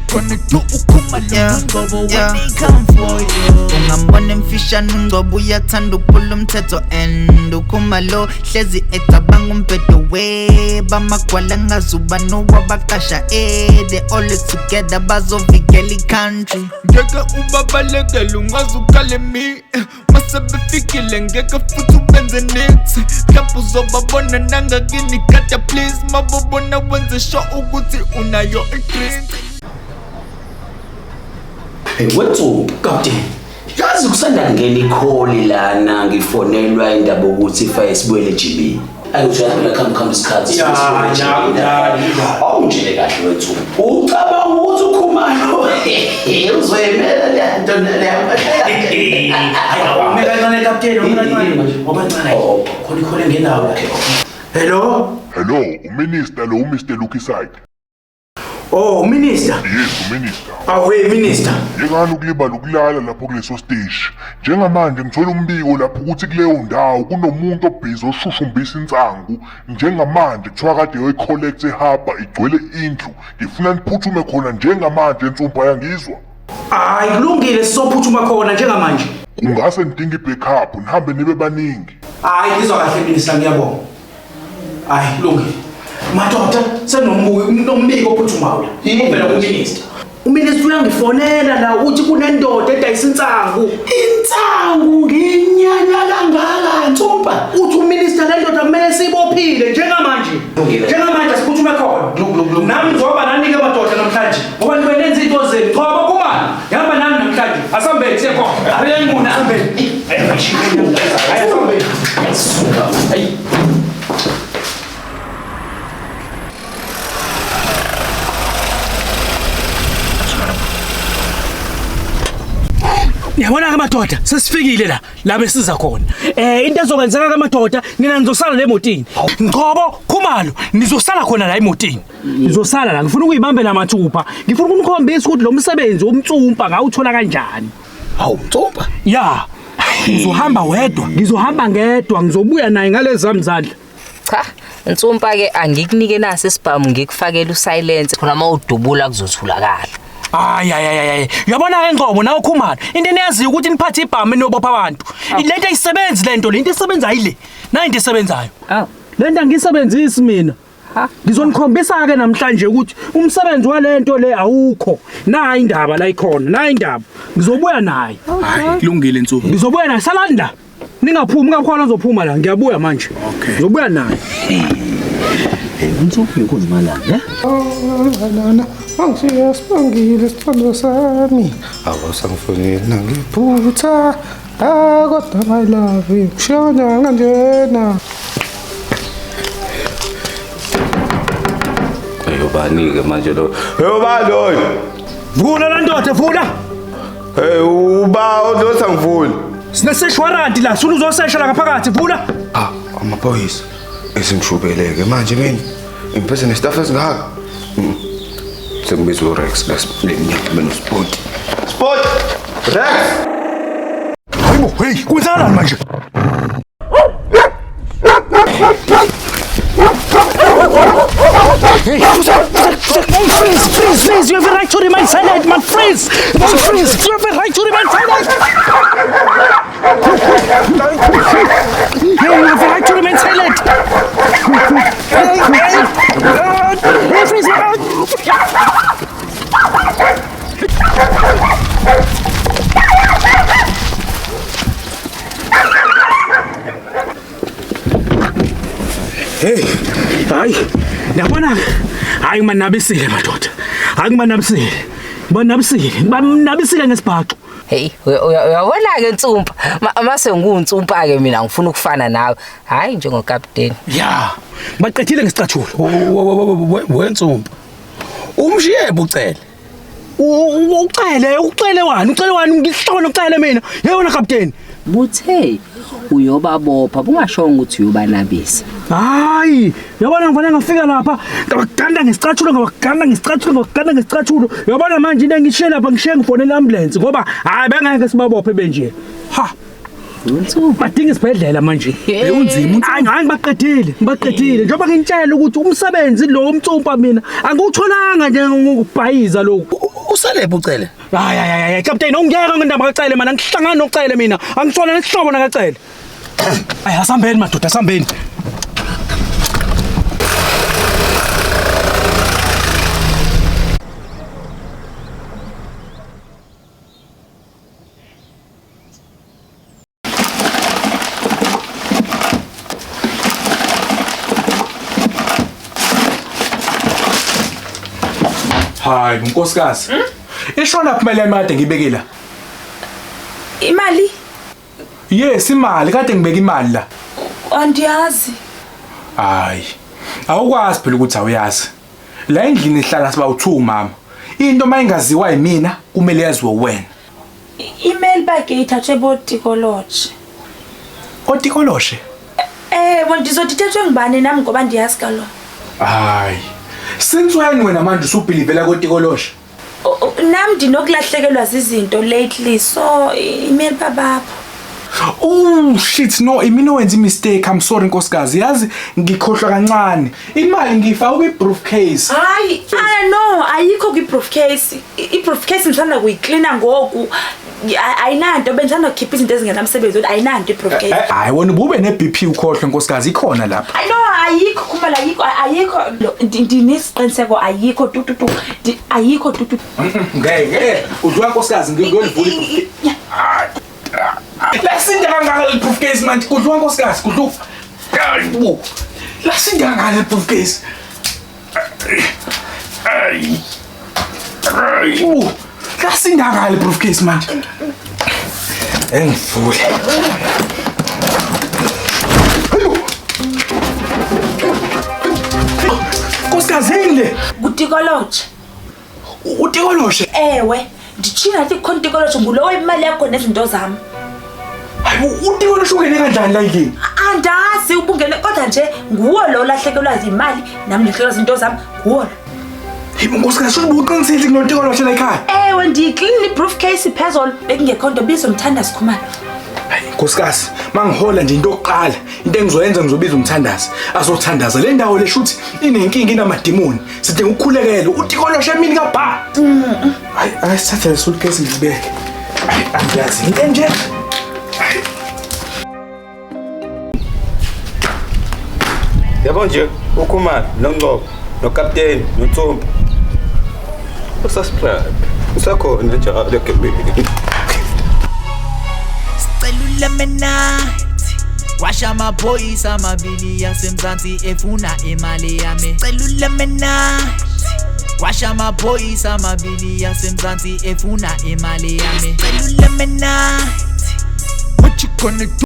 connect Khumalo Ngcobo when they come for you. Ungambona emfishane uNgcobo uyathanda ukuphula umthetho and Khumalo hlezi ecabanga umbhedo bamagwala ngazuba nowabaqasha they always together bazovikela country. Ngeke ubabalekele ungazukale mi masebefikile ngeke futhi ubenze next mhlawumbe uzobabona nangakini kata please mabobona wenze sure ukuthi unayo interest. Hey wethu Captain, yazi kusanda ngene ikholi lana ngifonelwa indaba ukuthi ifa isibuyele GB. Ayuthanda khamba isikhathi awunjele kahle wethu ucabanga ukuthi Khumalo uzoyimela le nto le umekane Captain obancane khona ngenawo. Hello uminister lo Mr Lukiside. Oh minister. Yes minister. Hey minister. Ngingani ukulibala ukulala lapho kuleso stage. Njengamanje ngithola umbiko lapho ukuthi kuleyo ndawo kunomuntu obhizi oshushumbisa insangu. Njengamanje kuthiwa kade uyicollect ehaba igcwele indlu. Ngifuna niphuthume khona njengamanje ensumpa yangizwa. Hayi kulungile sizophuthuma khona njengamanje. Ungase ngidinga ibackup nihambe nibe baningi. Hayi ngizwa kahle minister ngiyabonga. Hayi kulungile. Madoda senombiko ophuthumayo uvela kuminister. Uminister uyangifonela la uthi kunendoda edayisa insangu nginyanya kangaka ntsumpa. Uthi uminister le ndoda kumele sibophile njengamanje siphuthume khona. Nami ngizoba nanike madoda namhlanje ngoba nibe nenza into zenu. Ngoba Khumalo ngihamba nami namhlanje asambele siyekhona abenguna asambele. Hayi Yabona madoda sesifikile la besiza khona. Into ezokwenzeka madoda nina nizosala le emotini. Ngcobo Khumalo nizosala khona la emotini. Nizosala la ngifuna ukuyibambela amathupha. Ngifuna ukumkhombisa ukuthi lo msebenzi womtsumpa ngawuthola kanjani. Hawu mtsumpa? Ya. Ngizohamba wedwa. Ngizohamba ngedwa ngizobuya naye ngalezami izandla. Cha, ntsumpa ke angikunike nasi isibhamu ngikufakela usilence khona mawudubula kuzothulakala. Ay. Uyabona Ngcobo nawe Khumalo. Into eneyazi ukuthi niphathe ibhamu enobopha abantu. Lento ayisebenzi lento, lento isebenza ayile. Na into esebenzayo. Lento angisebenzisi mina. Ngizonikhombisa ke namhlanje ukuthi umsebenzi walento le awukho. Na indaba la ikhona, na indaba. Ngizobuya naye. Hayi, kulungile Ntsumpa. Ngizobuya naye salanda. Ningaphumi kakhona uzophuma la, ngiyabuya manje. Okay. Ngizobuya naye. Ntsumpa inkunzi malanga, Nana, angisiya sibangile sithando sami. Awusangifonela nangiphutha. Kodwa my love, kushona kanjena. Ayobani-ke manje lo. Ayobani loyo. Vula la ndoda, vula. Uba odosangivuli. Sineseshwaranti la, sulu uzosesha la ngaphakathi, vula. Amaphoyisa. Esingishubeleke manje mina. Ngiphethe nestaff esingaka. Sengibiza uRex lesinyama benosport. Sport. Rex. Hayibo, hey, kwenzakalani manje? Hey, freeze! You have a right to remain silent, man. Freeze! Freeze! You have a right to remain silent. You have a right to remain silent. Hey, freeze! Hey, hayi, yabona hayi manabisile madoda. Manabisile ngesibhaxo. Hey, uyabona ke Ntsumpa, mase nguntsumpa ke mina ngifuna ukufana nawe. Hayi njengokapteni. Ya, baqedile ngesicathulo. Wentsumpa. Umshiyebe ucele. Ucele wani ngihlona ucele mina. Yewona kapteni. Buthe uyobabopha bungashonga ukuthi uyobanabisa. Hayi, yabona ngifana ngafika lapha ngabaganda ngesicathulo. Yabona manje into engishiye lapha ngishiye ngifonela ambulance ngoba hayi bengeke sibabophe benje. Ha. Badinga isibhedlela manje. Unzima. Hayi ngibaqedile. Njengoba ngintshela ukuthi umsebenzi lo umtsumpa mina angutholanga nje ngokubhayiza lokho. Usalephi ucele? Hayi captain ongiyeka ngendaba kaCele mana ngihlangana noCele mina. Angithola nesihlobo nakaCele. Ayi asambeni madoda asambeni. Hayi nkosikazi. Ishona kumele imali ngibekela. Imali? Yes imali kade ngibeka imali la. Andiyazi. Hayi. Awukwazi phela ukuthi awuyazi. La endlini ihlala siba u2 mama. Into mayingaziwa yimina kumele yaziwe wena. Email bake ithathwe boTikology. Otikoloshe? Ngizodithethwe ngibani nami ngoba ndiyazi kalo. Hayi. Since wena manje usubhilivela kotikoloshe? Nami ndinokulahlekelwa zizinto lately so email babapho. Oh shit no imina wenza mistake I'm sorry nkosikazi yazi ngikhohlwa kancane imali ngifaka kwi-briefcase. Hayi no ayikho kwi-briefcase. I-briefcase ngithanda kuyicleana ngoku. Ayinanto benzana ukukhipha izinto ezingenamsebenzi ukuthi ayinanto i-briefcase. Hayi wona ubube ne-BP ukhohlwe nkosikazi ikhona lapha. No ayikho Khumalo ayikho ndinesiqiniseko ayikho tutu ayikho tutu. Ngeke udwa nkosikazi ngiyolivula i-briefcase. Lasinda kangaka le-briefcase manje kudliwa nkosikazi kudliwa. Hayibo. Lasinda kangaka le-briefcase. Hayibo. Lasinda kangaka le-briefcase manje. Engivule. Hayibo. Nkosikazi yini? Kutikology. Utikoloshe? Ewe ndichina thi kontikology ngulowo imali yakho nezinto zami. Hayi utikoloshe ungene kanjani la yini? Andazi ubungene kodwa nje nguwo lo lahlekelwa izimali nami lahlekelwa izinto zami nguwo. Hayibo nkosikazi shothi uqinisile kunotikoloshe la ekhaya? Ewe ndiyiclean i-briefcase phezulu bekungekho nto bizomthandazi Khumalo. Hayi nkosikazi mangihola nje into yokuqala into engizoyenza ngizobiza umthandazi azothandaza le ndawo leshuthi inenkinga inamadimoni sidinga ukukhulekela utikoloshe emini kabha. Hayi ayisithathe lesuitcase ngibeke. Hayi angiyazi into nje. Yabo nje uKhumalo noNgcobo noKapteni noNtsumpa. Usasubscribe. Usakhona njalo ekebeni. Celula menathi washa amaphoyisa amabili yasemzansi efuna imali yami. Celula menathi washa amaphoyisa amabili yasemzansi efuna imali yami. Celula menathi what you gonna do?